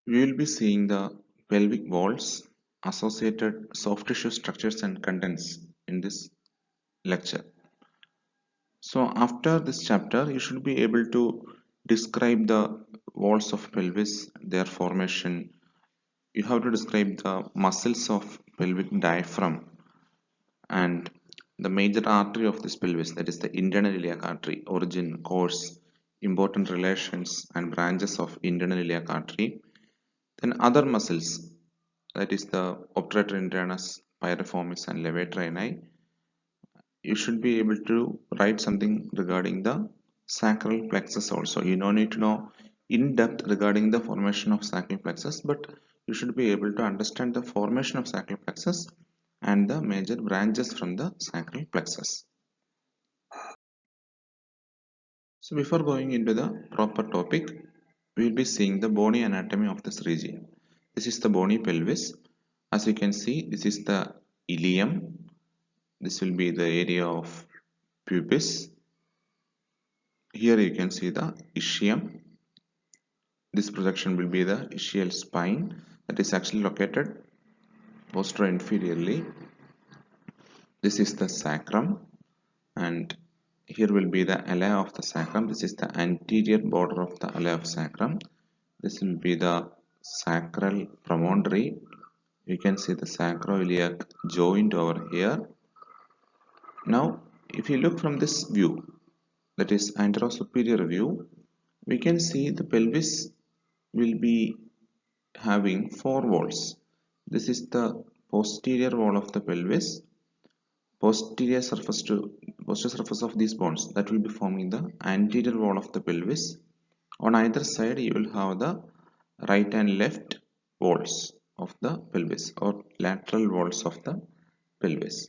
We will be seeing the pelvic walls, associated soft tissue structures and contents in this lecture. So after this chapter, you should be able to describe the walls of pelvis, their formation. You have to describe the muscles of pelvic diaphragm and the major artery of this pelvis, that is the internal iliac artery, origin, course, important relations and branches of internal iliac artery. Then other muscles, that is the obturator internus, piriformis and levator ani. You should be able to write something regarding the sacral plexus also. You don't need to know in depth regarding the formation of sacral plexus, but you should be able to understand the formation of sacral plexus and the major branches from the sacral plexus. So before going into the proper topic, we will be seeing the bony anatomy of this region. This is the bony pelvis. As you can see, this is the ilium. This will be the area of pubis. Here you can see the ischium. This projection will be the ischial spine that is actually located posterior inferiorly. This is the sacrum, and here will be the ala of the sacrum. This is the anterior border of the ala of sacrum. This will be the sacral promontory. You can see the sacroiliac joint over here. Now, if you look from this view, that is anterosuperior view, we can see the pelvis will be having four walls. This is the posterior wall of the pelvis, posterior surface of these bones that will be forming the anterior wall of the pelvis. On either side, you will have the right and left walls of the pelvis or lateral walls of the pelvis.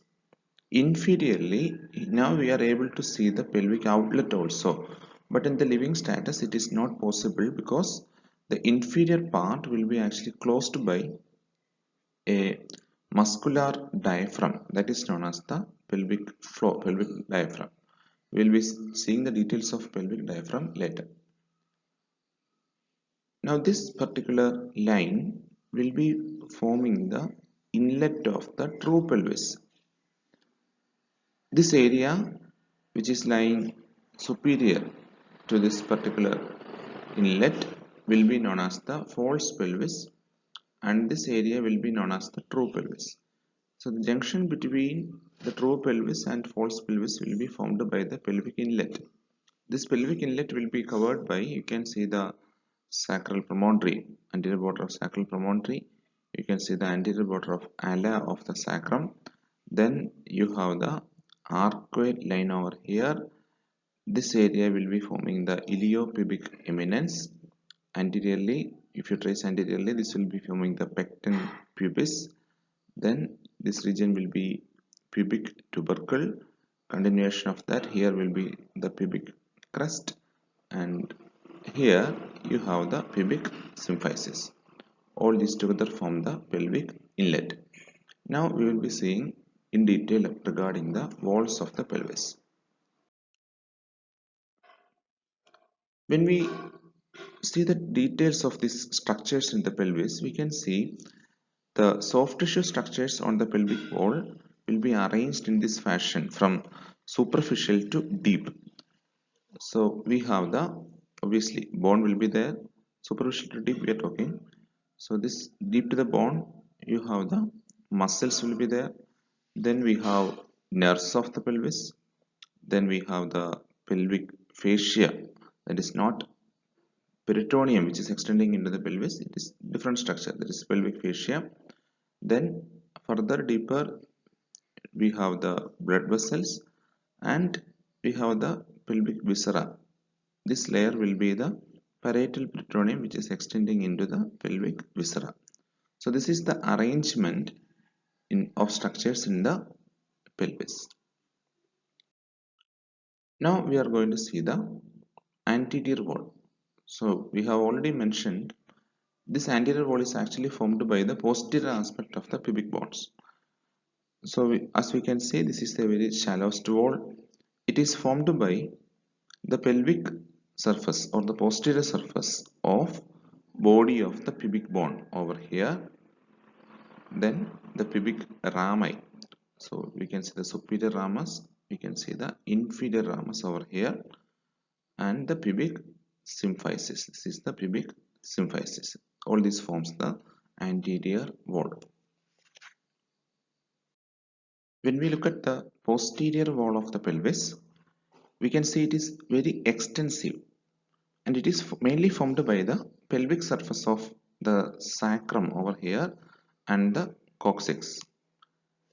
Inferiorly, now we are able to see the pelvic outlet also, but in the living status it is not possible because the inferior part will be actually closed by a muscular diaphragm that is known as the pelvic floor, pelvic diaphragm. We will be seeing the details of pelvic diaphragm later. Now this particular line will be forming the inlet of the true pelvis. This area which is lying superior to this particular inlet will be known as the false pelvis, and this area will be known as the true pelvis. So the junction between the true pelvis and false pelvis will be formed by the pelvic inlet. This pelvic inlet will be covered by, you can see the sacral promontory, anterior border of sacral promontory. You can see the anterior border of ala of the sacrum. Then you have the arcuate line over here. This area will be forming the iliopubic eminence. Anteriorly, if you trace anteriorly, this will be forming the pecten pubis. Then this region will be pubic tubercle. Continuation of that, here will be the pubic crest, and here you have the pubic symphysis. All these together form the pelvic inlet. Now we will be seeing in detail regarding the walls of the pelvis. When we see the details of these structures in the pelvis, we can see the soft tissue structures on the pelvic wall will be arranged in this fashion from superficial to deep. So we have the, obviously bone will be there, superficial to deep we are talking. So this deep to the bone, you have the muscles will be there. Then we have nerves of the pelvis. Then we have the pelvic fascia, that is not peritoneum which is extending into the pelvis, it is different structure, that is pelvic fascia. Then further deeper we have the blood vessels and we have the pelvic viscera. This layer will be the parietal peritoneum which is extending into the pelvic viscera. So this is the arrangement of structures in the pelvis. Now we are going to see the anterior wall. So we have already mentioned this anterior wall is actually formed by the posterior aspect of the pubic bones. So as we can see, this is the very shallowest wall. It is formed by the pelvic surface or the posterior surface of body of the pubic bone over here, then the pubic rami. So we can see the superior ramus, we can see the inferior ramus over here, and the pubic symphysis. This is the pubic symphysis. All this forms the anterior wall. When we look at the posterior wall of the pelvis, we can see it is very extensive, and it is mainly formed by the pelvic surface of the sacrum over here and the coccyx.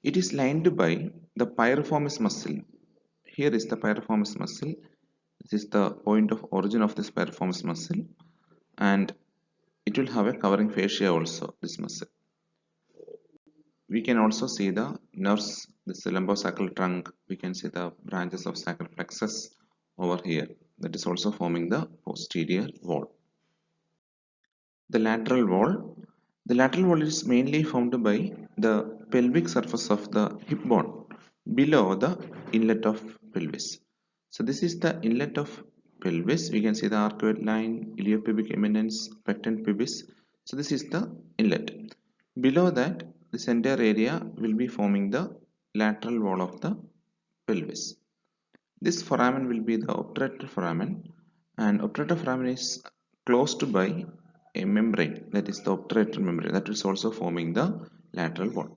It is lined by the piriformis muscle. Here is the piriformis muscle. This is the point of origin of this piriformis muscle, and it will have a covering fascia also, this muscle. We can also see the nerves, this lumbosacral trunk. We can see the branches of sacral plexus over here. That is also forming the posterior wall. The lateral wall. The lateral wall is mainly formed by the pelvic surface of the hip bone below the inlet of pelvis. So this is the inlet of pelvis. We can see the arcuate line, iliopubic eminence, pecten pubis. So this is the inlet. Below that, this entire area will be forming the lateral wall of the pelvis. This foramen will be the obturator foramen, and obturator foramen is closed by a membrane, that is the obturator membrane, that is also forming the lateral wall.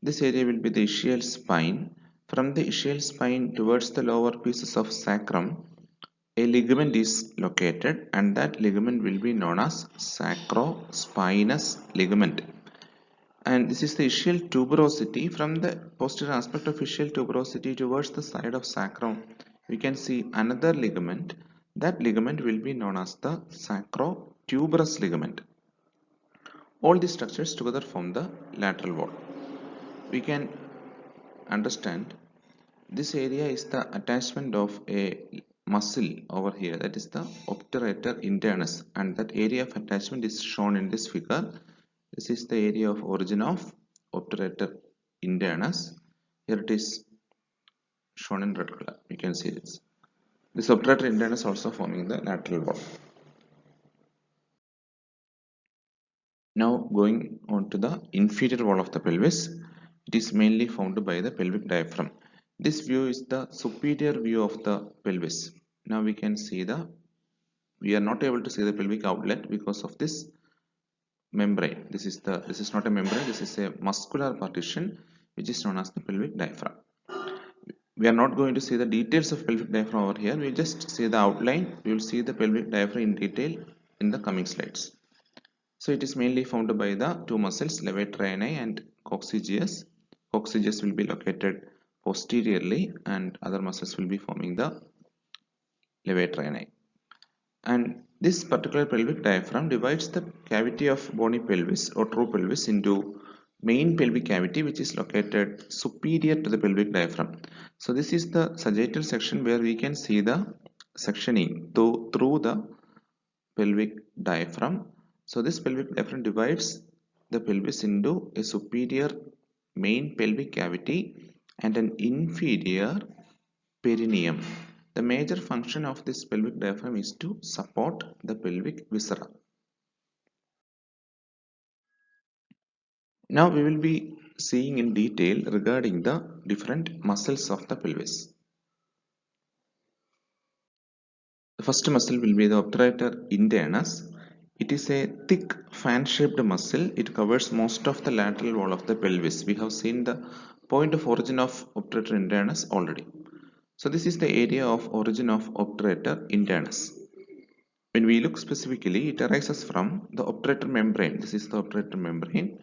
This area will be the ischial spine. From the ischial spine towards the lower pieces of sacrum, a ligament is located, and that ligament will be known as sacrospinous ligament. And this is the ischial tuberosity. From the posterior aspect of ischial tuberosity towards the side of sacrum, we can see another ligament. That ligament will be known as the sacrotuberous ligament. All these structures together form the lateral wall. We can understand this area is the attachment of a muscle over here, that is the obturator internus, and that area of attachment is shown in this figure. This is the area of origin of obturator internus. Here it is shown in red color. You can see this. This obturator internus also forming the lateral wall. Now going on to the inferior wall of the pelvis. It is mainly formed by the pelvic diaphragm. This view is the superior view of the pelvis. Now we are not able to see the pelvic outlet because of this membrane. This is not a membrane, this is a muscular partition which is known as the pelvic diaphragm. We are not going to see the details of pelvic diaphragm over here. We will just see the outline. We will see the pelvic diaphragm in detail in the coming slides. So it is mainly formed by the two muscles, levator and coccygeus. Coccygeus will be located posteriorly, and other muscles will be forming the levator. And this particular pelvic diaphragm divides the cavity of bony pelvis or true pelvis into main pelvic cavity, which is located superior to the pelvic diaphragm. So this is the sagittal section where we can see the sectioning through the pelvic diaphragm. So this pelvic diaphragm divides the pelvis into a superior main pelvic cavity and an inferior perineum. The major function of this pelvic diaphragm is to support the pelvic viscera. Now we will be seeing in detail regarding the different muscles of the pelvis. The first muscle will be the obturator internus. It is a thick fan-shaped muscle. It covers most of the lateral wall of the pelvis. We have seen the point of origin of obturator internus already. So this is the area of origin of obturator internus. When we look specifically, it arises from the obturator membrane. This is the obturator membrane,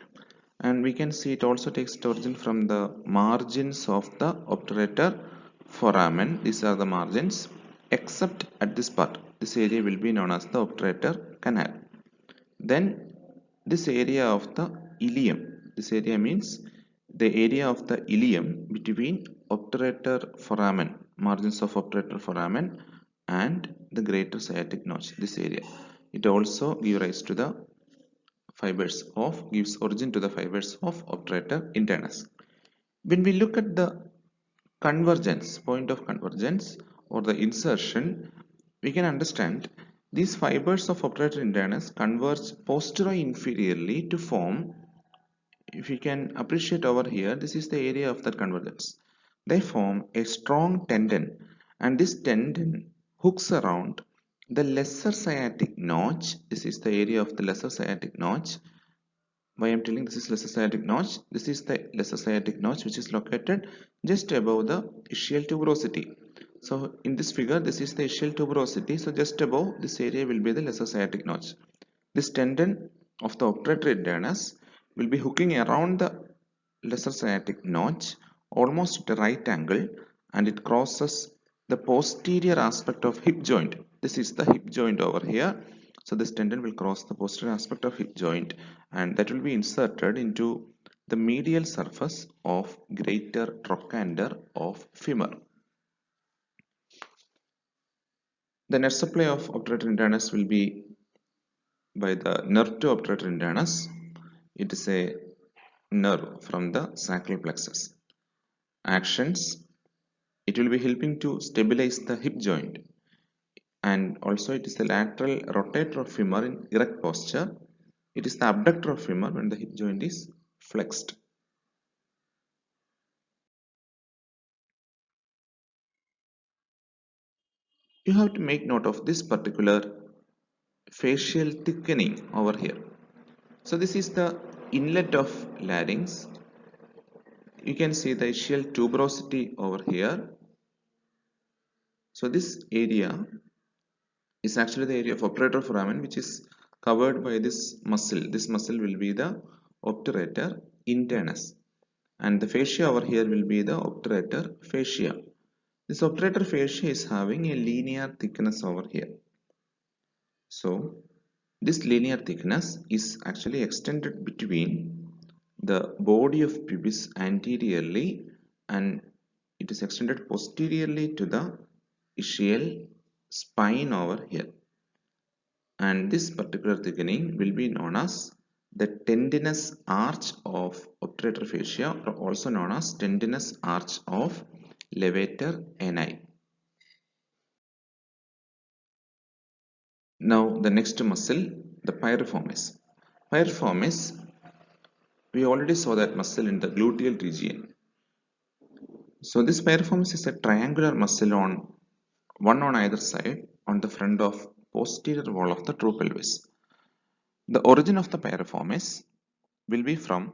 and we can see it also takes its origin from the margins of the obturator foramen. These are the margins, except at this part. This area will be known as the obturator canal. Then this area of the ilium. This area means the area of the ilium between obturator foramen, margins of obturator foramen, and the greater sciatic notch. This area, it also gives origin to the fibers of obturator internus. When we look at the convergence, point of convergence or the insertion, we can understand These fibers of obturator internus converge posterior-inferiorly to form, if you can appreciate over here, this is the area of that convergence. They form a strong tendon, and this tendon hooks around the lesser sciatic notch. This is the area of the lesser sciatic notch. Why I am telling this is lesser sciatic notch? This is the lesser sciatic notch which is located just above the ischial tuberosity. So in this figure, this is the ischial tuberosity. So just above this area will be the lesser sciatic notch. This tendon of the obturator internus will be hooking around the lesser sciatic notch almost at a right angle, and it crosses the posterior aspect of hip joint. This is the hip joint over here. So this tendon will cross the posterior aspect of hip joint, and that will be inserted into the medial surface of greater trochanter of femur. The nerve supply of obturator internus will be by the nerve to obturator internus. It is a nerve from the sacral plexus. Actions: it will be helping to stabilize the hip joint, and also it is the lateral rotator of femur in erect posture. It is the abductor of femur when the hip joint is flexed. You have to make note of this particular facial thickening over here. So this is the inlet of larynx. You can see the ischial tuberosity over here. So this area is actually the area of obturator foramen, which is covered by this muscle. This muscle will be the obturator internus, and the fascia over here will be the obturator fascia. This obturator fascia is having a linear thickness over here. So this linear thickness is actually extended between the body of pubis anteriorly, and it is extended posteriorly to the ischial spine over here. And this particular thickening will be known as the tendinous arch of obturator fascia, or also known as tendinous arch of levator ani. Now the next muscle, the piriformis. Piriformis, we already saw that muscle in the gluteal region. So this piriformis is a triangular muscle on one on either side on the front of posterior wall of the true pelvis. The origin of the piriformis will be from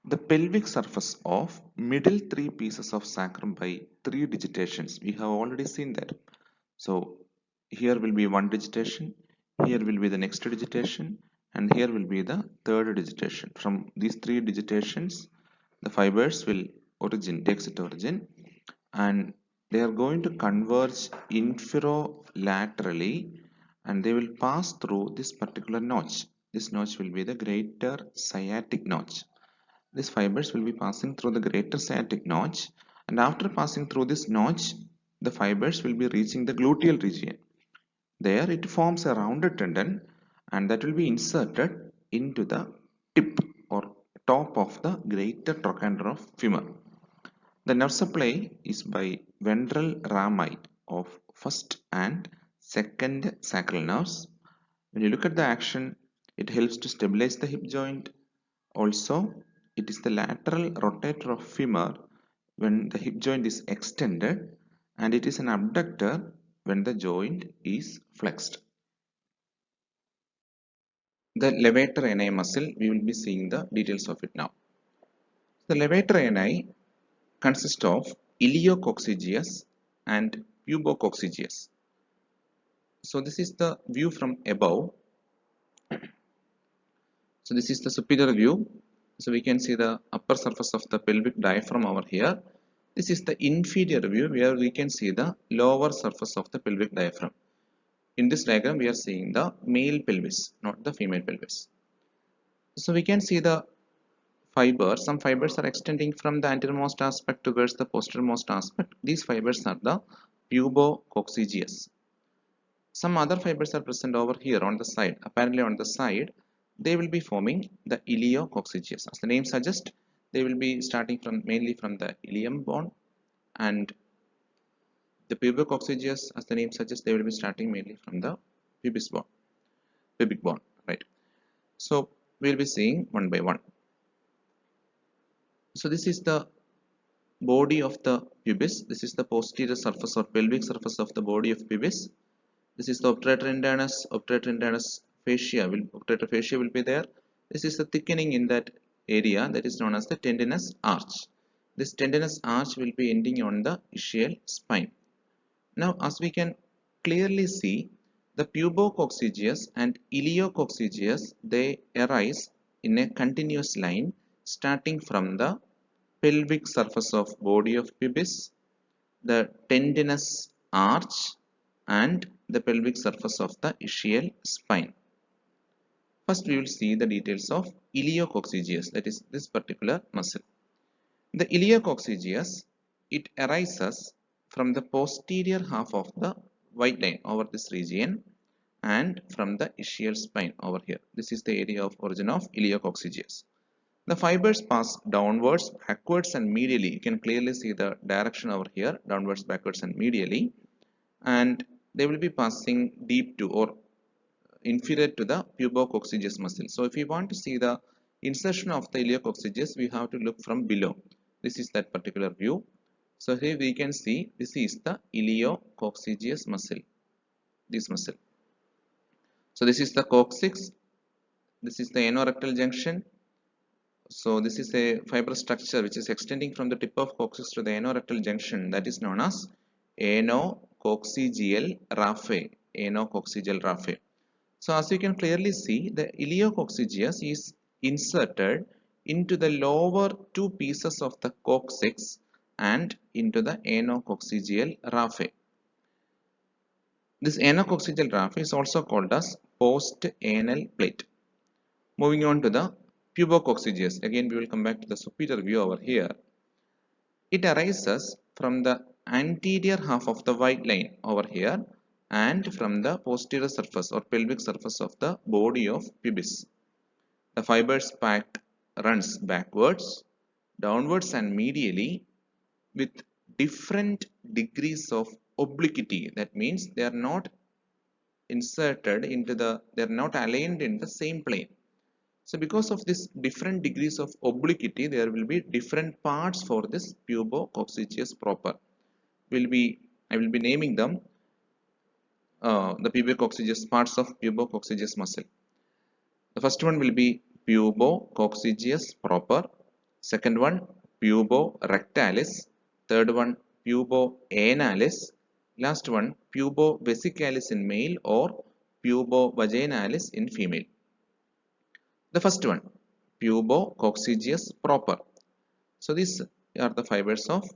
the pelvic surface of middle three pieces of sacrum by three digitations. We have already seen that. So here will be one digitation, here will be the next digitation, and here will be the third digitation. From these three digitations, the fibers will takes its origin, and they are going to converge inferolaterally, and they will pass through this particular notch. This notch will be the greater sciatic notch. These fibers will be passing through the greater sciatic notch, and after passing through this notch, the fibers will be reaching the gluteal region. There it forms a rounded tendon, and that will be inserted into the tip or top of the greater trochanter of femur. The nerve supply is by ventral rami of first and second sacral nerves. When you look at the action, it helps to stabilize the hip joint. Also, it is the lateral rotator of femur when the hip joint is extended, and it is an abductor when the joint is flexed. The levator ani muscle, we will be seeing the details of it now. The levator ani consists of iliococcygeus and pubococcygeus. So this is the view from above. So this is the superior view. So we can see the upper surface of the pelvic diaphragm over here. This is the inferior view where we can see the lower surface of the pelvic diaphragm. In this diagram, we are seeing the male pelvis, not the female pelvis. So we can see the fibers. Some fibers are extending from the anteriormost aspect towards the posteriormost aspect. These fibers are the pubococcygeus. Some other fibers are present over here on the side. Apparently on the side, they will be forming the iliococcygeus. As the name suggests, they will be starting from mainly from the ilium bone, and the pubococcygeus, as the name suggests, they will be starting mainly from the pubis bone, pubic bone, right? So we'll be seeing one by one. So this is the body of the pubis. This is the posterior surface or pelvic surface of the body of pubis. This is the obturator internus obturator fascia will be there. This is the thickening in that area that is known as the tendinous arch. This tendinous arch will be ending on the ischial spine. Now, as we can clearly see, the pubococcygeus and iliococcygeus, they arise in a continuous line starting from the pelvic surface of body of pubis, the tendinous arch, and the pelvic surface of the ischial spine. First, we will see the details of iliococcygeus, that is this particular muscle. The iliococcygeus, it arises from the posterior half of the white line over this region and from the ischial spine over here. This is the area of origin of iliococcygeus. The fibers pass downwards, backwards and medially. You can clearly see the direction over here, downwards, backwards and medially. And they will be passing deep to or inferior to the pubococcygeus muscle. So if we want to see the insertion of the iliococcygeus, we have to look from below. This is that particular view. So here we can see this is the iliococcygeus muscle, this muscle. So this is the coccyx, this is the anorectal junction. So this is a fibrous structure which is extending from the tip of coccyx to the anorectal junction, that is known as anococcygeal raphe. Anococcygeal raphe. So as you can clearly see, the iliococcygeus is inserted into the lower two pieces of the coccyx and into the anococcygeal raphe. This anococcygeal raphe is also called as post-anal plate. Moving on to the pubococcygeus. Again, we will come back to the superior view over here. It arises from the anterior half of the white line over here and from the posterior surface or pelvic surface of the body of pubis. The fibers pack runs backwards, downwards and medially with different degrees of obliquity. That means they are not inserted into they are not aligned in the same plane. So because of this different degrees of obliquity, there will be different parts for this pubococcygeus proper. I will be naming them the pubococcygeus parts of pubococcygeus muscle. The first one will be pubococcygeus proper. Second one puborectalis. Third one puboanalis. Last one pubovesicalis in male or pubovaginalis in female. The first one, pubococcygeus proper. So these are the fibers of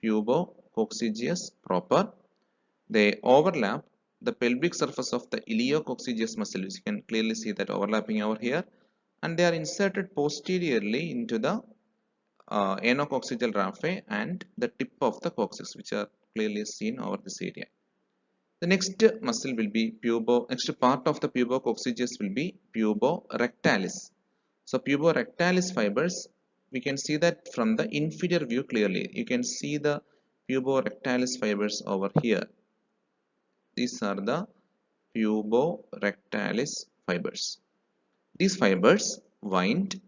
pubococcygeus proper. They overlap the pelvic surface of the iliococcygeus muscle. You can clearly see that overlapping over here. And they are inserted posteriorly into the anococcygeal raphe and the tip of the coccyx, which are clearly seen over this area. The next muscle will be next part of the pubococcygeus will be puborectalis. So puborectalis fibers, we can see that from the inferior view clearly. You can see the puborectalis fibers over here. These are the puborectalis fibers. These fibers wind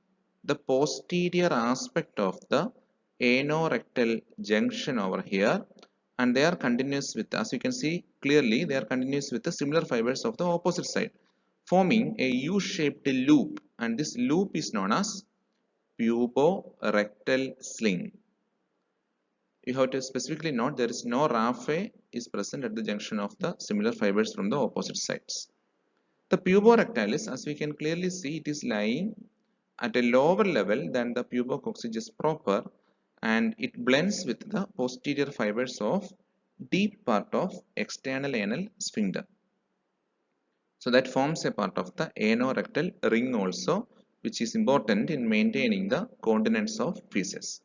the posterior aspect of the anorectal junction over here, and they are continuous with, as you can see clearly, they are continuous with the similar fibers of the opposite side, forming a U-shaped loop, and this loop is known as puborectal sling. You have to specifically note there is no raphe is present at the junction of the similar fibers from the opposite sides. The puborectalis, as we can clearly see, it is lying at a lower level than the pubococcygeus proper, and it blends with the posterior fibers of deep part of external anal sphincter. So that forms a part of the anorectal ring also, which is important in maintaining the continence of feces.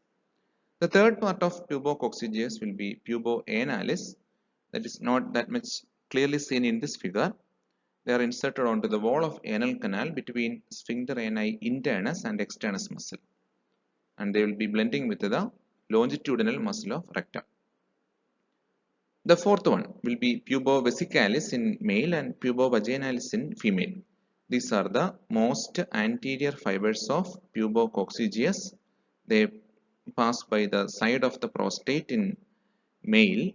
The third part of pubococcygeus will be puboanalis. That is not that much clearly seen in this figure. They are inserted onto the wall of anal canal between sphincter ani internus and externus muscle, and they will be blending with the longitudinal muscle of rectum. The fourth one will be pubovesicalis in male and pubovaginalis in female. These are the most anterior fibers of pubococcygeus. They pass by the side of the prostate in male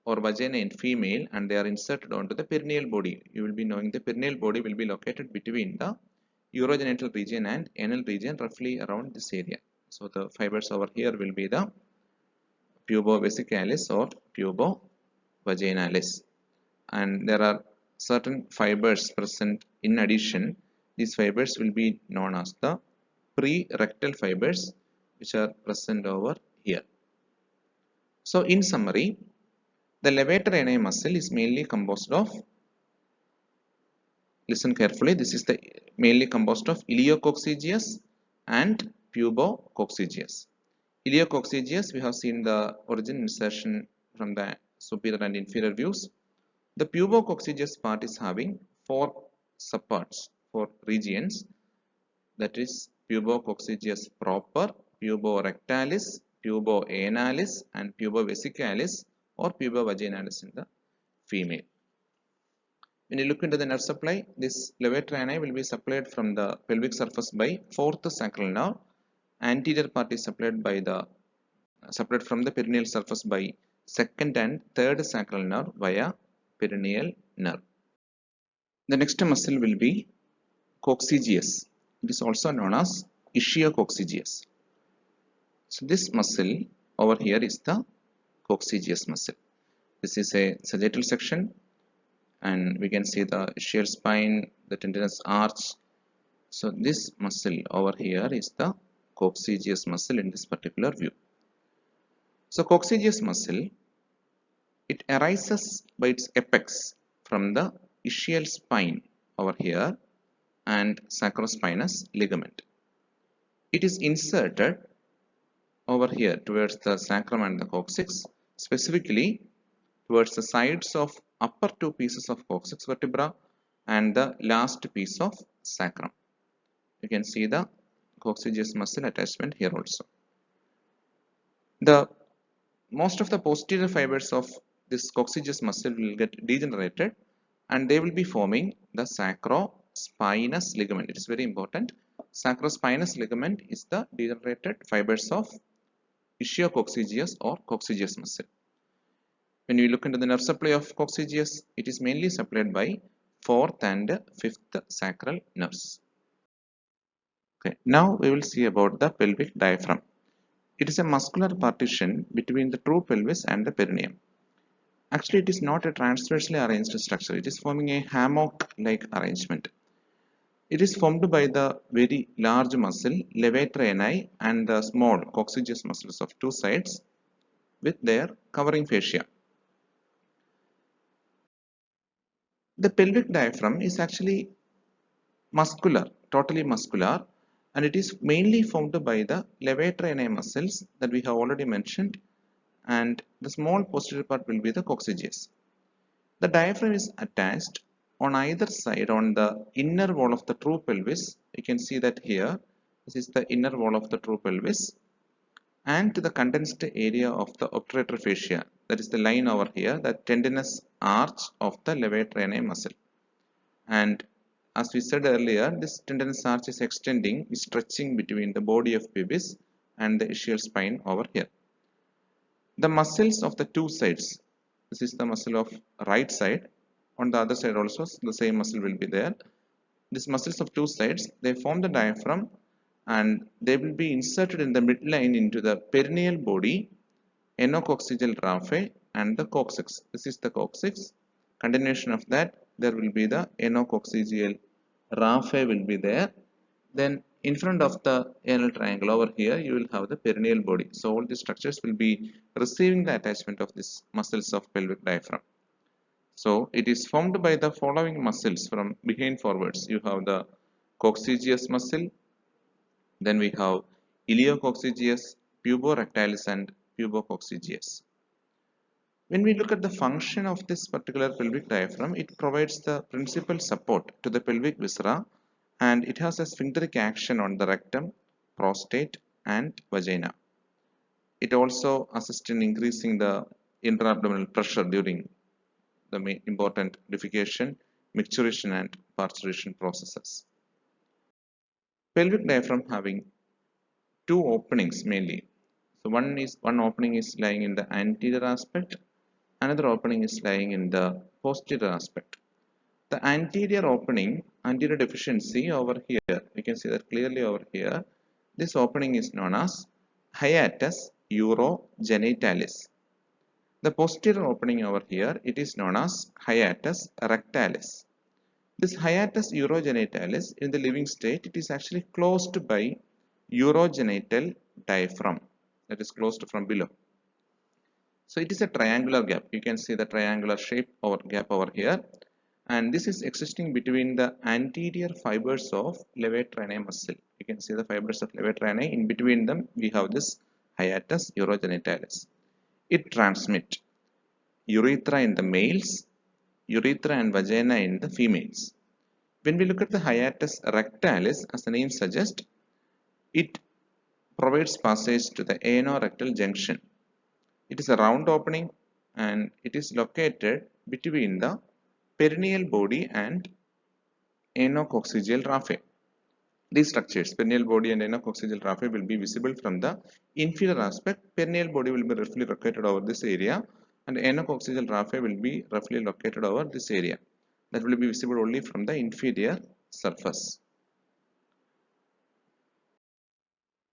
or vagina in female, and they are inserted onto the perineal body. You will be knowing the perineal body will be located between the urogenital region and anal region, roughly around this area. So the fibers over here will be the pubovesicalis or pubovaginalis, and there are certain fibers present in addition. These fibers will be known as the pre-rectal fibers, which are present over here. So in summary, the levator ani muscle is mainly composed of, listen carefully, this is the mainly composed of iliococcygeus and pubococcygeus. Iliococcygeus, we have seen the origin insertion from the superior and inferior views. The pubococcygeus part is having four subparts, four regions, that is pubococcygeus proper, puborectalis, puboanalis, and pubovesicalis or pubovaginalis in the female. When you look into the nerve supply, this levator ani will be supplied from the pelvic surface by fourth sacral nerve. Anterior part is supplied from the perineal surface by second and third sacral nerve via perineal nerve. The next muscle will be coccygeus. It is also known as ischio-coccygeus. So this muscle over here is the coccygeus muscle. This is a sagittal section, and we can see the ischial spine, the tendinous arch. So this muscle over here is the coccygeus muscle in this particular view. So coccygeus muscle, it arises by its apex from the ischial spine over here and sacrospinous ligament. It is inserted over here towards the sacrum and the coccyx, specifically towards the sides of upper two pieces of coccyx vertebra and the last piece of sacrum. You can see the coccygeus muscle attachment here also. Most of the posterior fibers of this coccygeus muscle will get degenerated, and they will be forming the sacrospinous ligament. It is very important. Sacrospinous ligament is the degenerated fibers of ischio-coccygeus or coccygeus muscle. When we look into the nerve supply of coccygeus, it is mainly supplied by fourth and fifth sacral nerves. Okay, now we will see about the pelvic diaphragm. It is a muscular partition between the true pelvis and the perineum. Actually, it is not a transversely arranged structure. It is forming a hammock-like arrangement. It is formed by the very large muscle levator ani and the small coccygeus muscles of two sides with their covering fascia. The pelvic diaphragm is actually muscular, totally muscular, and it is mainly formed by the levator ani muscles that we have already mentioned, and the small posterior part will be the coccygeus. The diaphragm is attached on either side on the inner wall of the true pelvis. You can see that here, this is the inner wall of the true pelvis, and to the condensed area of the obturator fascia, that is the line over here, the tendinous arch of the levator ani muscle. And as we said earlier, this tendinous arch is extending, is stretching between the body of pubis and the ischial spine over here. The muscles of the two sides, this is the muscle of right side, on the other side also the same muscle will be there. These muscles of two sides, they form the diaphragm, and they will be inserted in the midline into the perineal body, anococcygeal raphe, and the coccyx. This is the coccyx. Continuation of that, there will be the anococcygeal raphe will be there. Then in front of the anal triangle over here, you will have the perineal body. So all these structures will be receiving the attachment of these muscles of pelvic diaphragm. So it is formed by the following muscles from behind forwards. You have the coccygeus muscle, then we have iliococcygeus, puborectalis, and pubococcygeus. When we look at the function of this particular pelvic diaphragm, it provides the principal support to the pelvic viscera, and it has a sphincteric action on the rectum, prostate, and vagina. It also assists in increasing the intra-abdominal pressure during the main important defecation, micturition and parturition processes. Pelvic diaphragm having two openings mainly. So one opening is lying in the anterior aspect, another opening is lying in the posterior aspect. The anterior opening, anterior deficiency over here, you can see that clearly over here. This opening is known as hiatus urogenitalis. The posterior opening over here, it is known as hiatus rectalis. This hiatus urogenitalis in the living state, it is actually closed by urogenital diaphragm, that is closed from below. So it is a triangular gap. You can see the triangular shape or gap over here, and this is existing between the anterior fibers of levator cranial muscle. You can see the fibers of levator cranial. In between them, we have this hiatus urogenitalis. It transmits urethra in the males, urethra and vagina in the females. When we look at the hiatus rectalis, as the name suggests, it provides passage to the anorectal junction. It is a round opening and it is located between the perineal body and anococcygeal raphe. These structures, perineal body and anococcygeal raphe, will be visible from the inferior aspect. Perineal body will be roughly located over this area, and anococcygeal raphe will be roughly located over this area. That will be visible only from the inferior surface.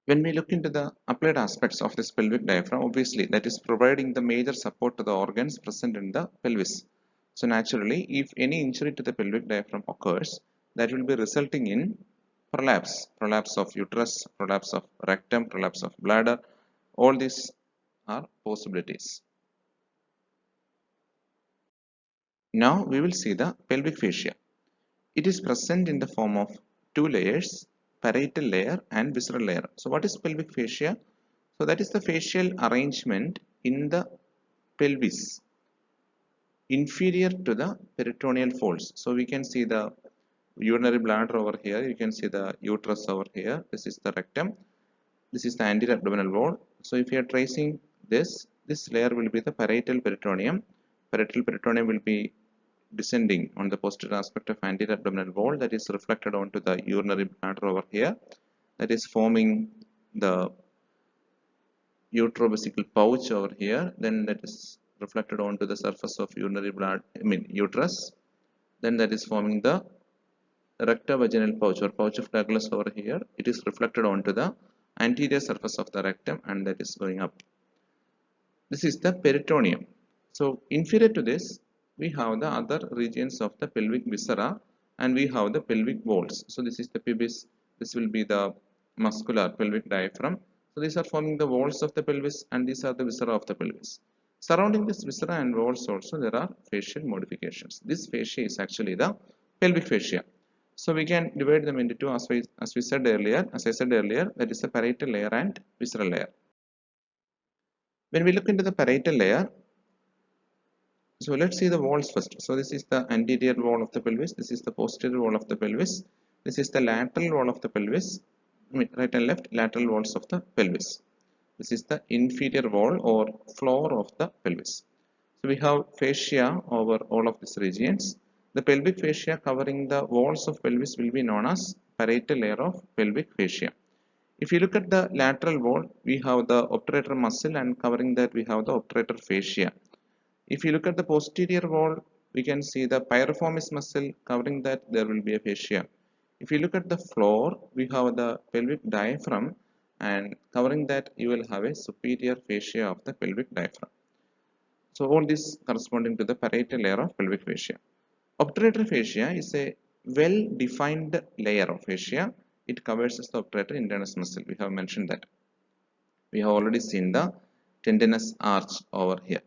When we look into the applied aspects of this pelvic diaphragm, obviously that is providing the major support to the organs present in the pelvis. So naturally, if any injury to the pelvic diaphragm occurs, that will be resulting in prolapse of uterus, prolapse of rectum, prolapse of bladder. All these are possibilities. Now we will see the pelvic fascia. It is present in the form of two layers, parietal layer and visceral layer. So what is pelvic fascia? So that is the fascial arrangement in the pelvis inferior to the peritoneal folds. So we can see the urinary bladder over here, you can see the uterus over here, this is the rectum, this is the anterior abdominal wall. So if you are tracing this layer will be the parietal peritoneum. Parietal peritoneum will be descending on the posterior aspect of anterior abdominal wall, that is reflected onto the urinary bladder over here, that is forming the uterovesical pouch over here, then that is reflected onto the surface of urinary bladder, uterus, then that is forming the rectovaginal pouch or pouch of Douglas over here. It is reflected onto the anterior surface of the rectum and that is going up. This is the peritoneum. So inferior to this, we have the other regions of the pelvic viscera and we have the pelvic walls. So this is the pubis, this will be the muscular pelvic diaphragm. So these are forming the walls of the pelvis and these are the viscera of the pelvis. Surrounding this viscera and walls also there are facial modifications. This fascia is actually the pelvic fascia. So we can divide them into two as I said earlier, that is the parietal layer and visceral layer. When we look into the parietal layer, so let's see the walls first. So this is the anterior wall of the pelvis, this is the posterior wall of the pelvis, this is the lateral wall of the pelvis, right and left lateral walls of the pelvis. This is the inferior wall or floor of the pelvis. So we have fascia over all of these regions. The pelvic fascia covering the walls of pelvis will be known as parietal layer of pelvic fascia. If you look at the lateral wall, we have the obturator muscle and covering that we have the obturator fascia. If you look at the posterior wall, we can see the piriformis muscle, covering that there will be a fascia. If you look at the floor, we have the pelvic diaphragm and covering that you will have a superior fascia of the pelvic diaphragm. So all this corresponding to the parietal layer of pelvic fascia. Obturator fascia is a well-defined layer of fascia. It covers the obturator internus muscle. We have mentioned that. We have already seen the tendinous arch over here.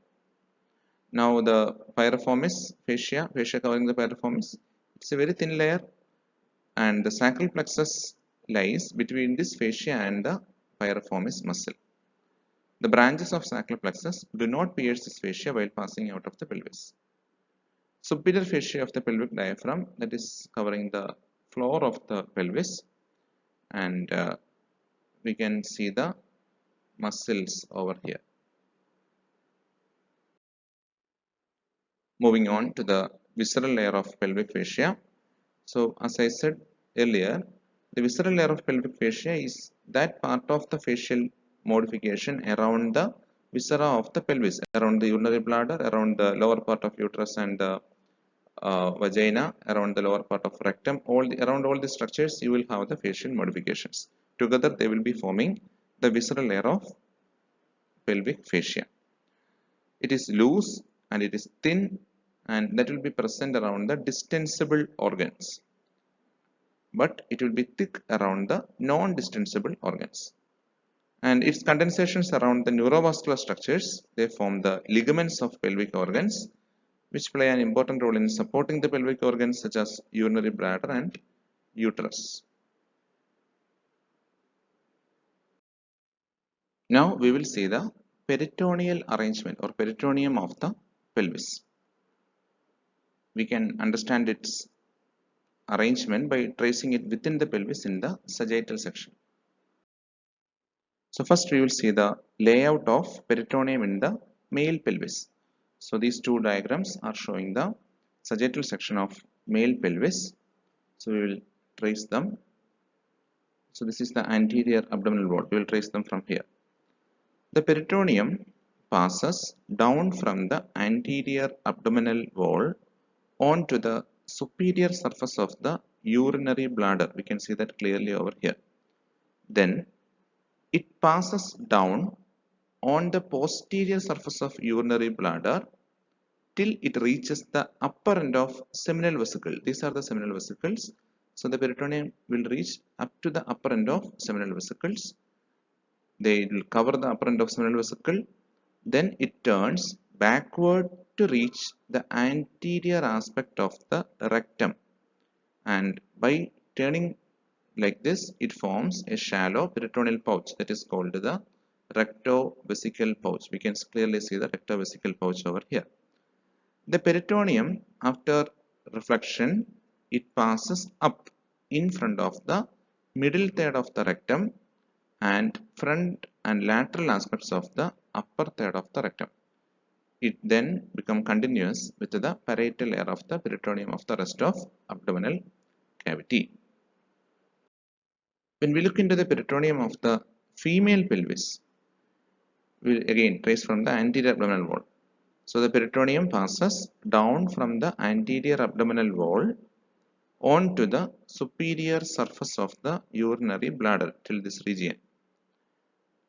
Now the piriformis fascia covering the piriformis, it's a very thin layer and the sacral plexus lies between this fascia and the piriformis muscle. The branches of sacral plexus do not pierce this fascia while passing out of the pelvis. Superior fascia of the pelvic diaphragm, that is covering the floor of the pelvis, and we can see the muscles over here. Moving on to the visceral layer of pelvic fascia. So as I said earlier, the visceral layer of pelvic fascia is that part of the facial modification around the viscera of the pelvis, around the urinary bladder, around the lower part of uterus and the vagina, around the lower part of rectum. Around all the structures you will have the facial modifications. Together they will be forming the visceral layer of pelvic fascia. It is loose and it is thin, and that will be present around the distensible organs, but it will be thick around the non-distensible organs. And its condensations around the neurovascular structures, they form the ligaments of pelvic organs, which play an important role in supporting the pelvic organs such as urinary bladder and uterus. Now we will see the peritoneal arrangement or peritoneum of the pelvis. We can understand its arrangement by tracing it within the pelvis in the sagittal section. So first we will see the layout of peritoneum in the male pelvis. So these two diagrams are showing the sagittal section of male pelvis. So we will trace them. So this is the anterior abdominal wall. We will trace them from here. The peritoneum passes down from the anterior abdominal wall onto the superior surface of the urinary bladder. We can see that clearly over here. Then it passes down on the posterior surface of urinary bladder till it reaches the upper end of seminal vesicle. These are the seminal vesicles. So the peritoneum will reach up to the upper end of seminal vesicles. They will cover the upper end of seminal vesicle. Then it turns backward to reach the anterior aspect of the rectum. And by turning like this, it forms a shallow peritoneal pouch that is called the rectovesical pouch. We can clearly see the rectovesical pouch over here. The peritoneum, after reflection, it passes up in front of the middle third of the rectum and front and lateral aspects of the upper third of the rectum. It then becomes continuous with the parietal layer of the peritoneum of the rest of abdominal cavity. When we look into the peritoneum of the female pelvis, we will again trace from the anterior abdominal wall. So the peritoneum passes down from the anterior abdominal wall onto the superior surface of the urinary bladder till this region.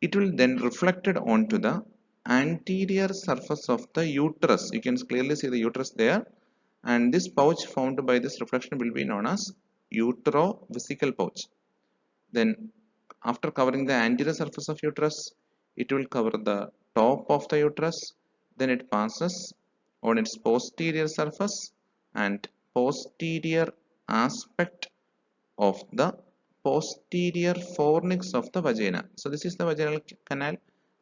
It will then reflected onto the anterior surface of the uterus. You can clearly see the uterus there, and this pouch formed by this reflection will be known as uterovesical pouch. Then after covering the anterior surface of uterus, it will cover the top of the uterus. Then it passes on its posterior surface and posterior aspect of the posterior fornix of the vagina. So this is the vaginal canal.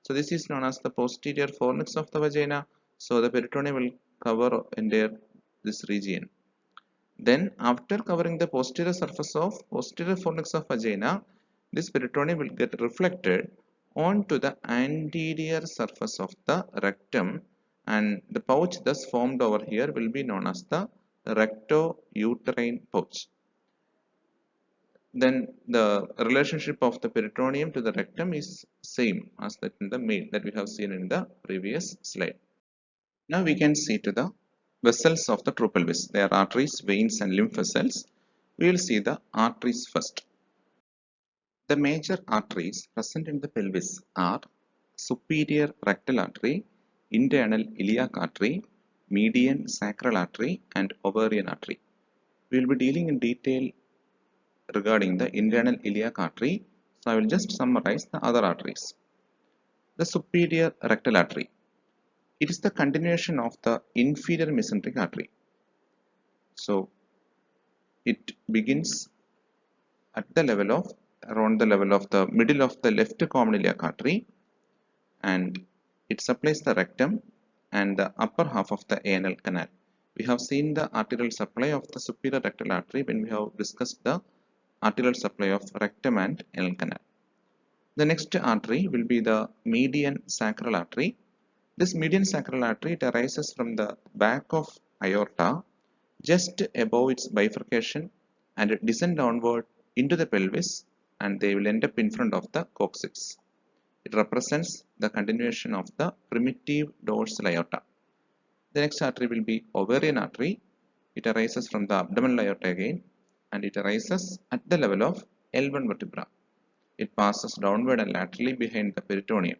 So this is known as the posterior fornix of the vagina. So the peritoneum will cover entire this region. Then after covering the posterior surface of posterior fornix of vagina, this peritoneum will get reflected onto the anterior surface of the rectum, and the pouch thus formed over here will be known as the rectouterine pouch. Then the relationship of the peritoneum to the rectum is same as that in the male that we have seen in the previous slide. Now we can see to the vessels of the true pelvis. They are arteries, veins and lymph vessels. We will see the arteries first. The major arteries present in the pelvis are superior rectal artery, internal iliac artery, median sacral artery and ovarian artery. We will be dealing in detail regarding the internal iliac artery. So I will just summarize the other arteries. The superior rectal artery. It is the continuation of the inferior mesenteric artery. So it begins at the level of around the level of the middle of the left common iliac artery, and it supplies the rectum and the upper half of the anal canal. We have seen the arterial supply of the superior rectal artery when we have discussed the arterial supply of rectum and anal canal. The next artery will be the median sacral artery. This median sacral artery arises from the back of aorta just above its bifurcation and descend downward into the pelvis, and they will end up in front of the coccyx. It represents the continuation of the primitive dorsal aorta. The next artery will be ovarian artery. It arises from the abdominal aorta again, and it arises at the level of L1 vertebra. It passes downward and laterally behind the peritoneum.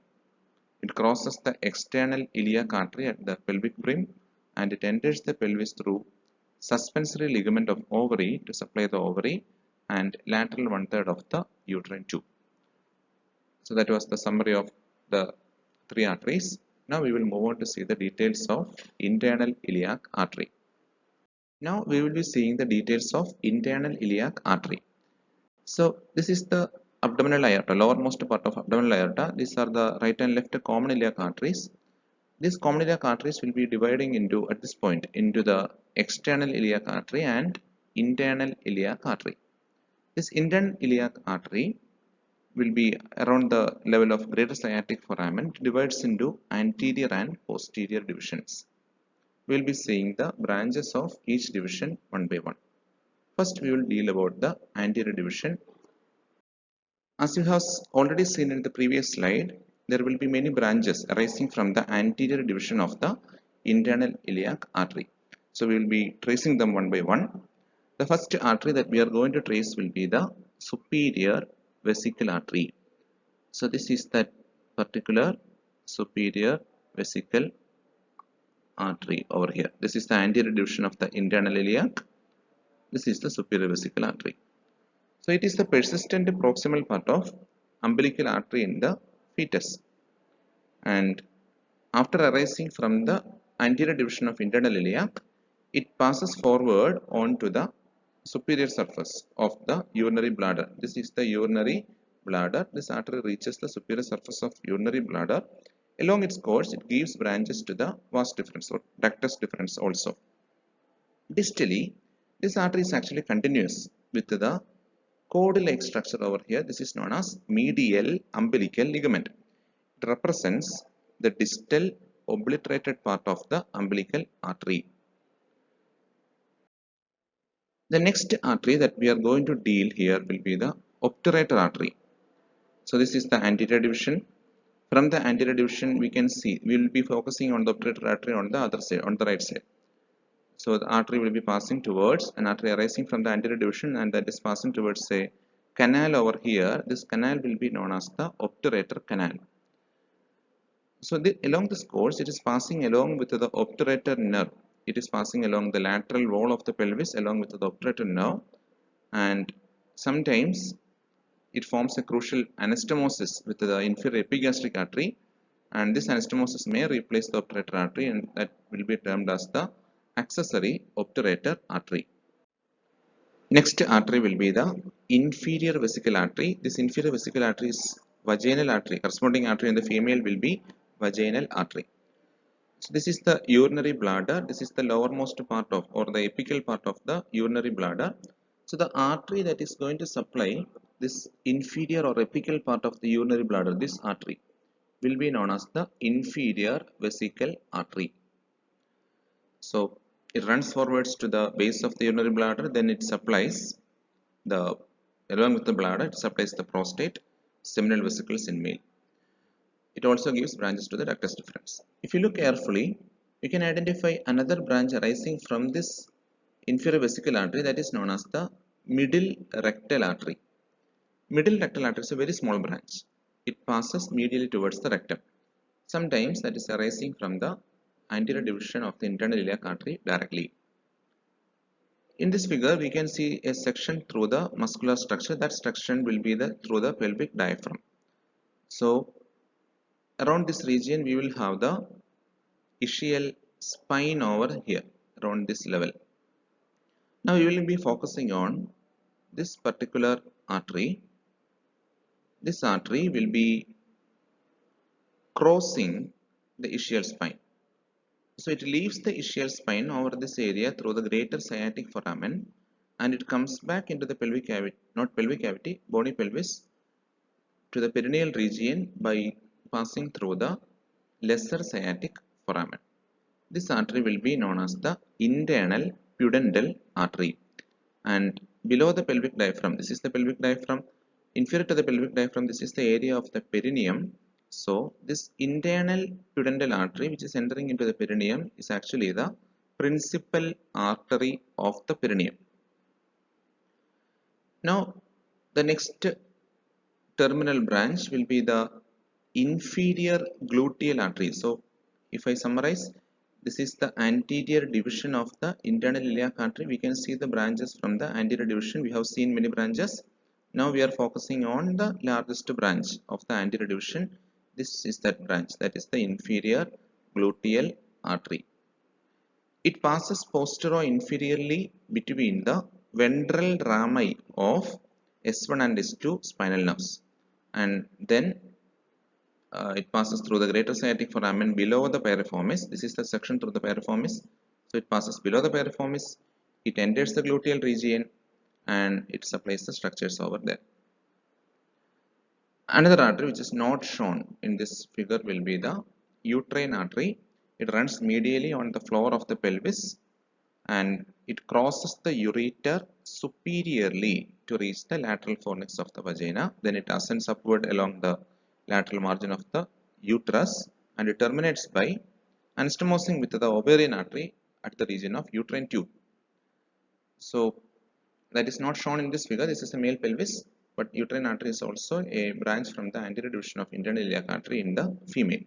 It crosses the external iliac artery at the pelvic brim, and it enters the pelvis through suspensory ligament of ovary to supply the ovary and lateral one-third of the uterine tube. So that was the summary of the three arteries. Now we will move on to see the details of internal iliac artery. Now we will be seeing the details of internal iliac artery. So this is the abdominal aorta, lowermost part of abdominal aorta. These are the right and left common iliac arteries. These common iliac arteries will be dividing into, at this point, into the external iliac artery and internal iliac artery. This internal iliac artery will be around the level of greater sciatic foramen. It divides into anterior and posterior divisions. We will be seeing the branches of each division one by one. First, we will deal about the anterior division. As you have already seen in the previous slide, there will be many branches arising from the anterior division of the internal iliac artery. So we will be tracing them one by one. The first artery that we are going to trace will be the superior vesical artery. So this is that particular superior vesical artery over here. This is the anterior division of the internal iliac. This is the superior vesical artery. So it is the persistent proximal part of umbilical artery in the fetus. And after arising from the anterior division of internal iliac, it passes forward onto the superior surface of the urinary bladder. This is the urinary bladder. This artery reaches the superior surface of urinary bladder. Along its course, it gives branches to the vas deferens or ductus deferens also. Distally, this artery is actually continuous with the cord-like structure over here. This is known as medial umbilical ligament. It represents the distal obliterated part of the umbilical artery. The next artery that we are going to deal here will be the obturator artery. So this is the anterior division. From the anterior division, we can see we will be focusing on the obturator artery on the other side, on the right side. So the artery will be passing towards an artery arising from the anterior division, and that is passing towards a canal over here. This canal will be known as the obturator canal. So along this course, it is passing along with the obturator nerve. It is passing along the lateral wall of the pelvis along with the obturator nerve, and sometimes it forms a crucial anastomosis with the inferior epigastric artery, and this anastomosis may replace the obturator artery, and that will be termed as the accessory obturator artery. Next artery will be the inferior vesical artery. This inferior vesical artery is vaginal artery. Corresponding artery in the female will be vaginal artery. So this is the urinary bladder. This is the lowermost part of, or the apical part of the urinary bladder. So the artery that is going to supply this inferior or apical part of the urinary bladder, this artery, will be known as the inferior vesical artery. So it runs forwards to the base of the urinary bladder, then it supplies the, along with the bladder, it supplies the prostate, seminal vesicles in male. It also gives branches to the ductus deferens. If you look carefully, you can identify another branch arising from this inferior vesical artery, that is known as the middle rectal artery. Middle rectal artery is a very small branch. It passes medially towards the rectum. Sometimes that is arising from the anterior division of the internal iliac artery directly. In this figure, we can see a section through the muscular structure. That structure will be through the pelvic diaphragm. So around this region, we will have the ischial spine over here, around this level. Now we will be focusing on this particular artery. This artery will be crossing the ischial spine. So it leaves the ischial spine over this area through the greater sciatic foramen, and it comes back into the pelvic cavity, not pelvic cavity, bony pelvis, to the perineal region by passing through the lesser sciatic foramen. This artery will be known as the internal pudendal artery. And below the pelvic diaphragm, this is the pelvic diaphragm. Inferior to the pelvic diaphragm, this is the area of the perineum. So this internal pudendal artery, which is entering into the perineum, is actually the principal artery of the perineum. Now the next terminal branch will be the inferior gluteal artery. So if I summarize, this is the anterior division of the internal iliac artery. We can see the branches from the anterior division. We have seen many branches. Now we are focusing on the largest branch of the anterior division. This is that branch, that is the inferior gluteal artery. It passes postero-inferiorly between the ventral rami of S1 and S2 spinal nerves, and then it passes through the greater sciatic foramen below the piriformis. This is the section through the piriformis. So it passes below the piriformis, it enters the gluteal region, and it supplies the structures over there. Another artery which is not shown in this figure will be the uterine artery. It runs medially on the floor of the pelvis, and it crosses the ureter superiorly to reach the lateral fornix of the vagina. Then it ascends upward along the lateral margin of the uterus, and it terminates by anastomosing with the ovarian artery at the region of uterine tube. So that is not shown in this figure. This is a male pelvis, but uterine artery is also a branch from the anterior division of internal iliac artery in the female.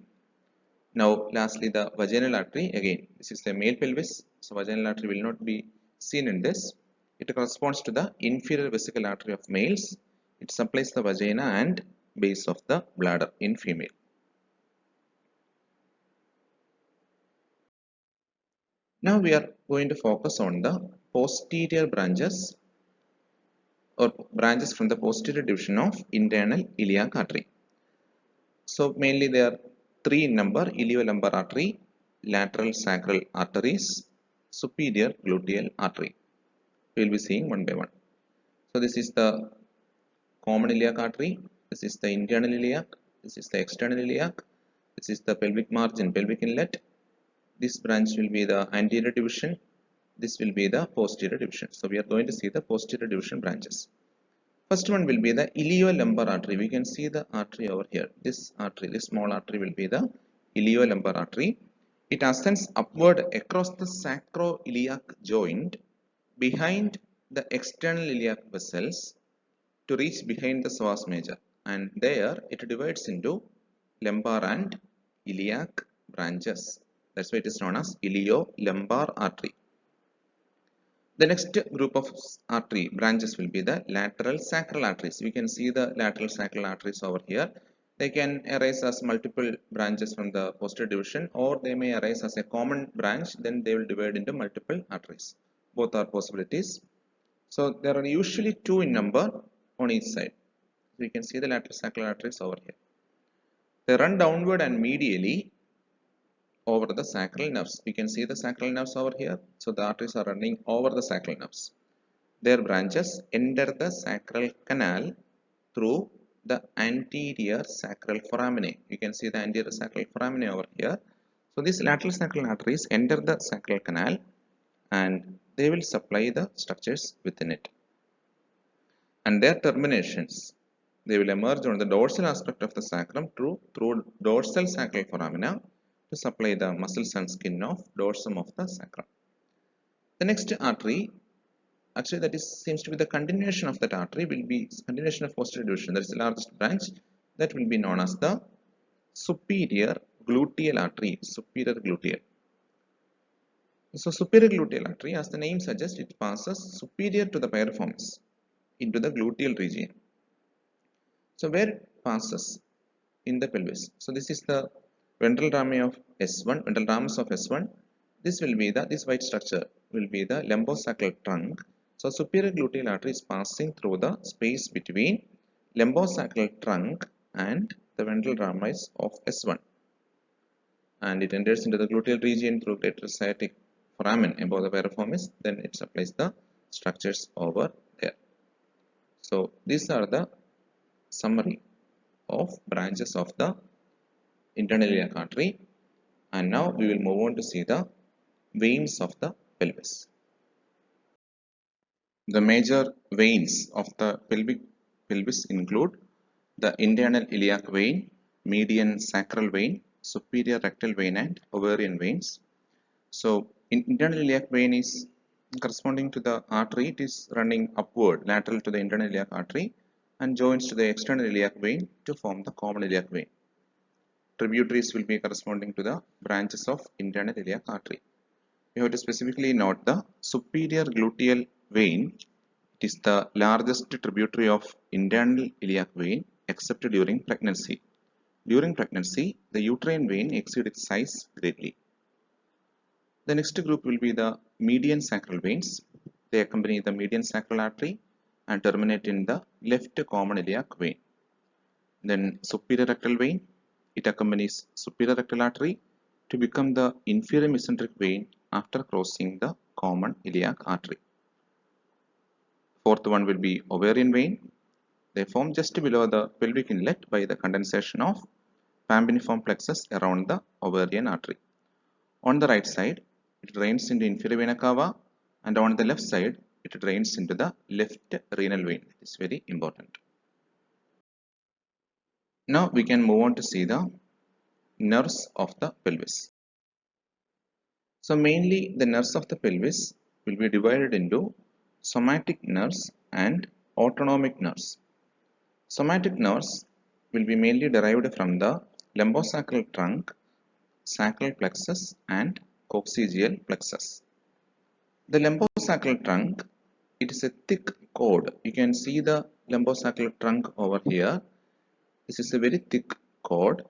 Now lastly, the vaginal artery. Again, this is the male pelvis, so vaginal artery will not be seen in this. It corresponds to the inferior vesical artery of males. It supplies the vagina and base of the bladder in female. Now we are going to focus on the posterior branches, or branches from the posterior division of internal iliac artery. So mainly there are three in number: iliolumbar artery, lateral sacral arteries, superior gluteal artery. We will be seeing one by one. So this is the common iliac artery, this is the internal iliac, this is the external iliac, this is the pelvic margin, pelvic inlet. This branch will be the anterior division, this will be the posterior division. So we are going to see the posterior division branches. First one will be the iliolumbar artery. We can see the artery over here. This artery, this small artery will be the iliolumbar artery. It ascends upward across the sacroiliac joint behind the external iliac vessels to reach behind the psoas major, and there it divides into lumbar and iliac branches. That's why it is known as iliolumbar artery. The next group of artery branches will be the lateral sacral arteries. We can see the lateral sacral arteries over here. They can arise as multiple branches from the posterior division, or they may arise as a common branch, then they will divide into multiple arteries. Both are possibilities. So there are usually two in number on each side. We can see the lateral sacral arteries over here. They run downward and medially over the sacral nerves. We can see the sacral nerves over here. So the arteries are running over the sacral nerves. Their branches enter the sacral canal through the anterior sacral foramen. You can see the anterior sacral foramen over here. So these lateral sacral arteries enter the sacral canal, and they will supply the structures within it. And their terminations, they will emerge on the dorsal aspect of the sacrum through dorsal sacral foramina to supply the muscles and skin of dorsum of the sacrum. The next artery, actually that seems to be the continuation of that artery, will be continuation of posterior division. That is the largest branch. That will be known as the superior gluteal artery. Superior gluteal. So superior gluteal artery, as the name suggests, it passes superior to the piriformis into the gluteal region. So where it passes? In the pelvis. So this is the ventral rami of S1, ventral ramus of S1. This will be the, this white structure will be the lumbosacral trunk. So superior gluteal artery is passing through the space between lumbosacral trunk and the ventral ramus of S1, and it enters into the gluteal region through greater sciatic foramen above the piriformis. Then it supplies the structures over there. So these are the summary of branches of the internal iliac artery. And now we will move on to see the veins of the pelvis. The major veins of the pelvis include the internal iliac vein, median sacral vein, superior rectal vein, and ovarian veins. So, internal iliac vein is corresponding to the artery. It is running upward, lateral to the internal iliac artery, and joins to the external iliac vein to form the common iliac vein. Tributaries will be corresponding to the branches of internal iliac artery. We have to specifically note the superior gluteal vein. It is the largest tributary of internal iliac vein except during pregnancy. During pregnancy, the uterine vein exceeds its size greatly. The next group will be the median sacral veins. They accompany the median sacral artery and terminate in the left common iliac vein. Then superior rectal vein, it accompanies superior rectal artery to become the inferior mesenteric vein after crossing the common iliac artery. Fourth one will be ovarian vein. They form just below the pelvic inlet by the condensation of pampiniform plexus around the ovarian artery. On the right side, it drains into inferior vena cava, and on the left side, it drains into the left renal vein. It is very important. Now we can move on to see the nerves of the pelvis. So mainly the nerves of the pelvis will be divided into somatic nerves and autonomic nerves. Somatic nerves will be mainly derived from the lumbosacral trunk, sacral plexus, and coccygeal plexus. The lumbosacral trunk, it is a thick cord. You can see the lumbosacral trunk over here. This is a very thick cord.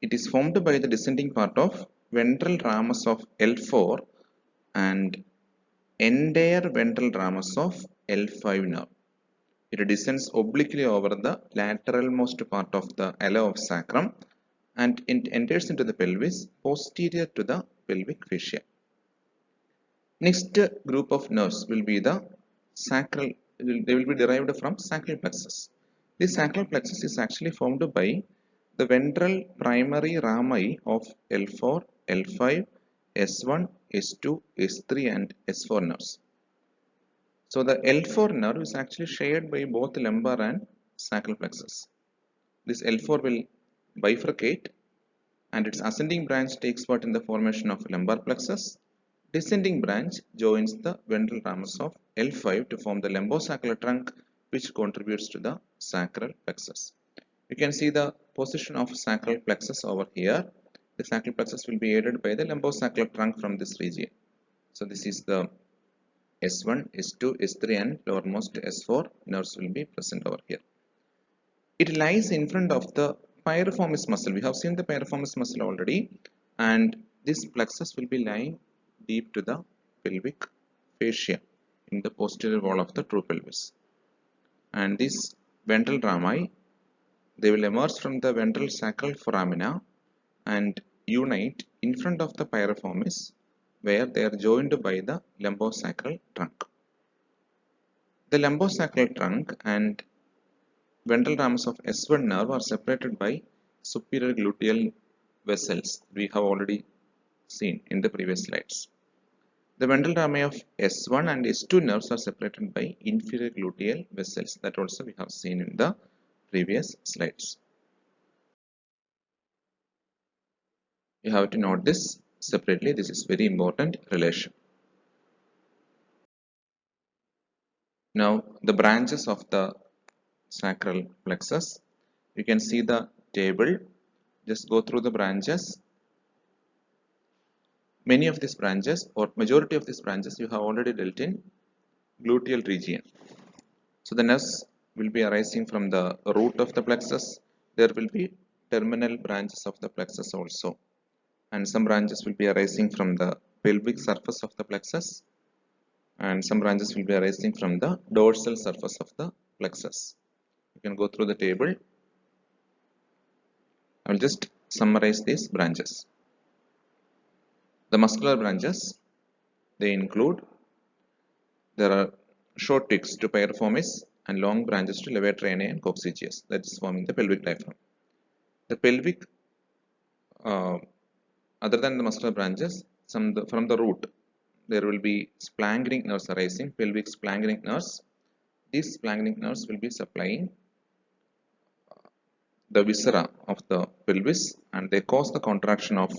It is formed by the descending part of ventral ramus of L4 and entire ventral ramus of L5 nerve. It descends obliquely over the lateralmost part of the ala of sacrum and it enters into the pelvis posterior to the pelvic fascia. Next group of nerves will be the sacral. They will be derived from sacral plexus. This sacral plexus is actually formed by the ventral primary rami of L4, L5, S1, S2, S3 and S4 nerves. So the L4 nerve is actually shared by both lumbar and sacral plexus. This L4 will bifurcate and its ascending branch takes part in the formation of lumbar plexus. Descending branch joins the ventral ramus of L5 to form the lumbosacral trunk, which contributes to the sacral plexus. You can see the position of sacral plexus over here. The sacral plexus will be aided by the lumbosacral trunk from this region. So this is the S1, S2, S3 and lowermost S4 nerves will be present over here. It lies in front of the piriformis muscle. We have seen the piriformis muscle already, and this plexus will be lying deep to the pelvic fascia in the posterior wall of the true pelvis. And these ventral rami, they will emerge from the ventral sacral foramina and unite in front of the piriformis where they are joined by the lumbosacral trunk. The lumbosacral trunk and ventral ramus of S1 nerve are separated by superior gluteal vessels we have already seen in the previous slides. The ventral rami of S1 and S2 nerves are separated by inferior gluteal vessels that also we have seen in the previous slides. You have to note this separately. This is very important relation. Now the branches of the sacral plexus. You can see the table. Just go through the branches. Many of these branches or majority of these branches you have already dealt in gluteal region. So the nerves will be arising from the root of the plexus. There will be terminal branches of the plexus also. And some branches will be arising from the pelvic surface of the plexus. And some branches will be arising from the dorsal surface of the plexus. You can go through the table. I will just summarize these branches. The muscular branches, they include, there are short twigs to piriformis and long branches to levator ani and coccygeus, that is forming the pelvic diaphragm. The pelvic other than the muscular branches, from the root, there will be splanchnic nerves arising, pelvic splanchnic nerves. These splanchnic nerves will be supplying the viscera of the pelvis, and they cause the contraction of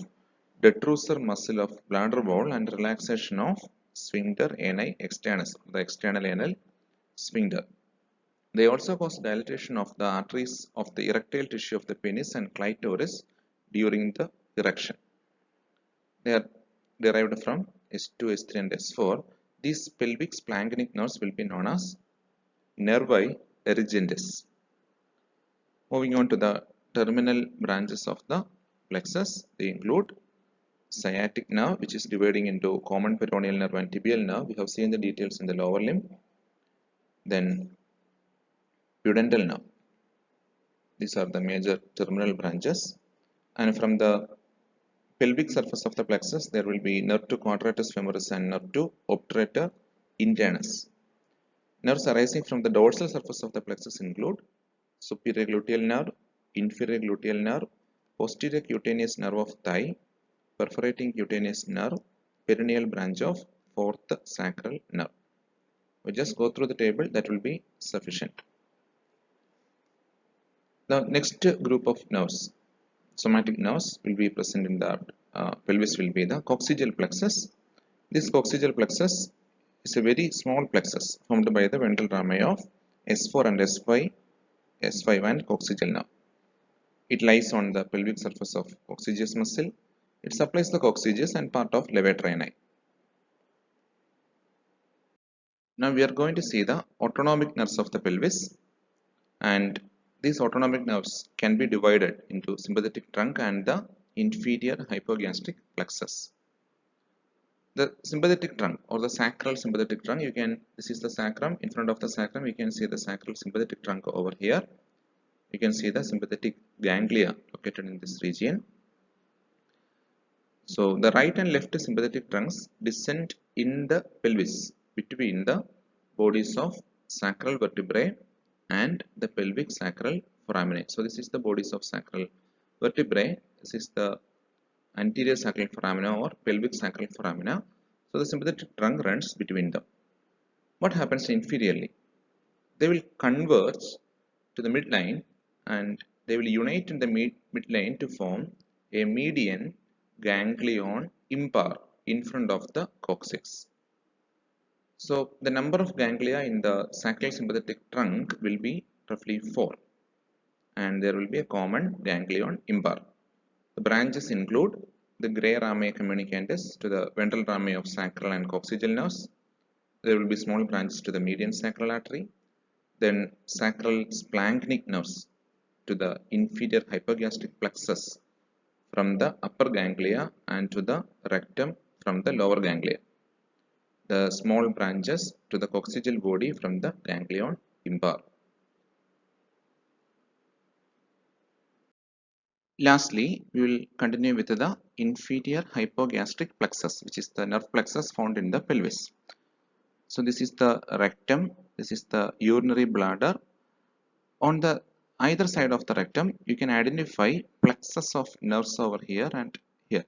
detrusor muscle of bladder wall and relaxation of sphincter ani externus, the external anal sphincter. They also cause dilatation of the arteries of the erectile tissue of the penis and clitoris during the erection. They are derived from S2, S3 and S4. These pelvic splanchnic nerves will be known as nervi erigentes. Moving on to the terminal branches of the plexus, they include sciatic nerve, which is dividing into common peroneal nerve and tibial nerve. We have seen the details in the lower limb. Then pudendal nerve. These are the major terminal branches. And from the pelvic surface of the plexus, there will be nerve to quadratus femoris and nerve to obturator internus. Nerves arising from the dorsal surface of the plexus include superior gluteal nerve, inferior gluteal nerve, posterior cutaneous nerve of thigh, perforating cutaneous nerve, perineal branch of fourth sacral nerve. We just go through the table, that will be sufficient. The next group of nerves, somatic nerves, will be present in the pelvis will be the coccygeal plexus. This coccygeal plexus is a very small plexus formed by the ventral rami of S4 and S5 and coccygeal nerve. It lies on the pelvic surface of coccygeus muscle. It supplies the coccygeus and part of levator ani. Now we are going to see the autonomic nerves of the pelvis, and these autonomic nerves can be divided into sympathetic trunk and the inferior hypogastric plexus. The sympathetic trunk or the sacral sympathetic trunk, this is the sacrum. In front of the sacrum, you can see the sacral sympathetic trunk over here. You can see the sympathetic ganglia located in this region. So the right and left sympathetic trunks descend in the pelvis between the bodies of sacral vertebrae and the pelvic sacral foraminae. So this is the bodies of sacral vertebrae. This is the anterior sacral foramina or pelvic sacral foramina. So the sympathetic trunk runs between them. What happens inferiorly? They will converge to the midline and they will unite in the midline to form a median ganglion impar in front of the coccyx. So the number of ganglia in the sacral sympathetic trunk will be roughly 4, and there will be a common ganglion impar. The branches include the gray rami communicantis to the ventral rami of sacral and coccygeal nerves. There will be small branches to the median sacral artery. Then sacral splanchnic nerves to the inferior hypogastric plexus from the upper ganglia and to the rectum from the lower ganglia. The small branches to the coccygeal body from the ganglion impar. Lastly, we will continue with the inferior hypogastric plexus, which is the nerve plexus found in the pelvis. So this is the rectum, this is the urinary bladder. On the either side of the rectum, you can identify plexus of nerves over here and here.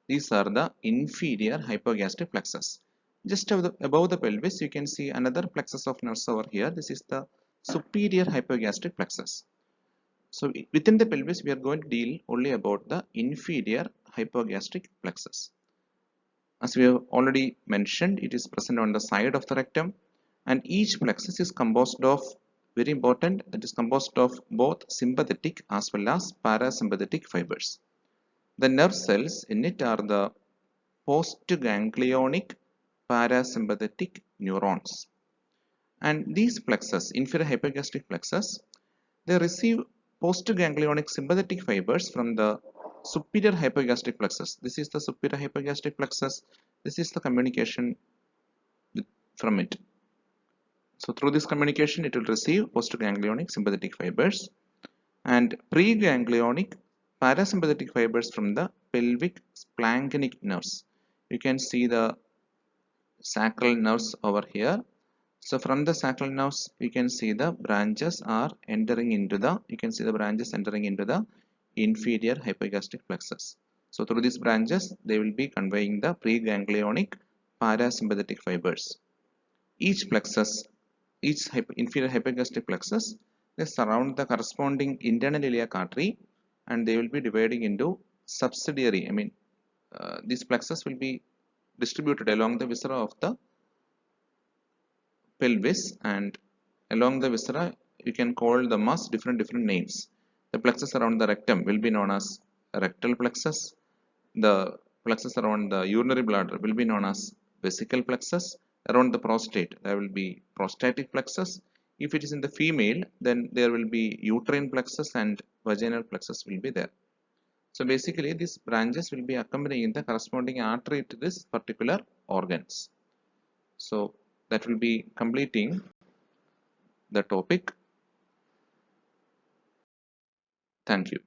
These are the inferior hypogastric plexus. Just above the pelvis, you can see another plexus of nerves over here. This is the superior hypogastric plexus. So within the pelvis, we are going to deal only about the inferior hypogastric plexus. As we have already mentioned, it is present on the side of the rectum, and each plexus is composed of, very important, it is composed of both sympathetic as well as parasympathetic fibers. The nerve cells in it are the postganglionic parasympathetic neurons. And these plexus, inferior hypogastric plexus, they receive postganglionic sympathetic fibers from the superior hypogastric plexus. This is the superior hypogastric plexus. This is the communication from it. So through this communication, it will receive postganglionic sympathetic fibers and preganglionic parasympathetic fibers from the pelvic splanchnic nerves. You can see the sacral nerves over here. So from the sacral nerves, you can see the branches are entering into the, inferior hypogastric plexus. So through these branches, they will be conveying the preganglionic parasympathetic fibers. Each plexus, each inferior hypogastric plexus, they surround the corresponding internal iliac artery, and they will be dividing into subsidiary. These plexus will be distributed along the viscera of the pelvis, and along the viscera you can call them as different names. The plexus around the rectum will be known as rectal plexus. The plexus around the urinary bladder will be known as vesical plexus. Around the prostate there will be prostatic plexus. If it is in the female, then there will be uterine plexus and vaginal plexus will be there. So basically these branches will be accompanying the corresponding artery to this particular organs. So that will be completing the topic. Thank you.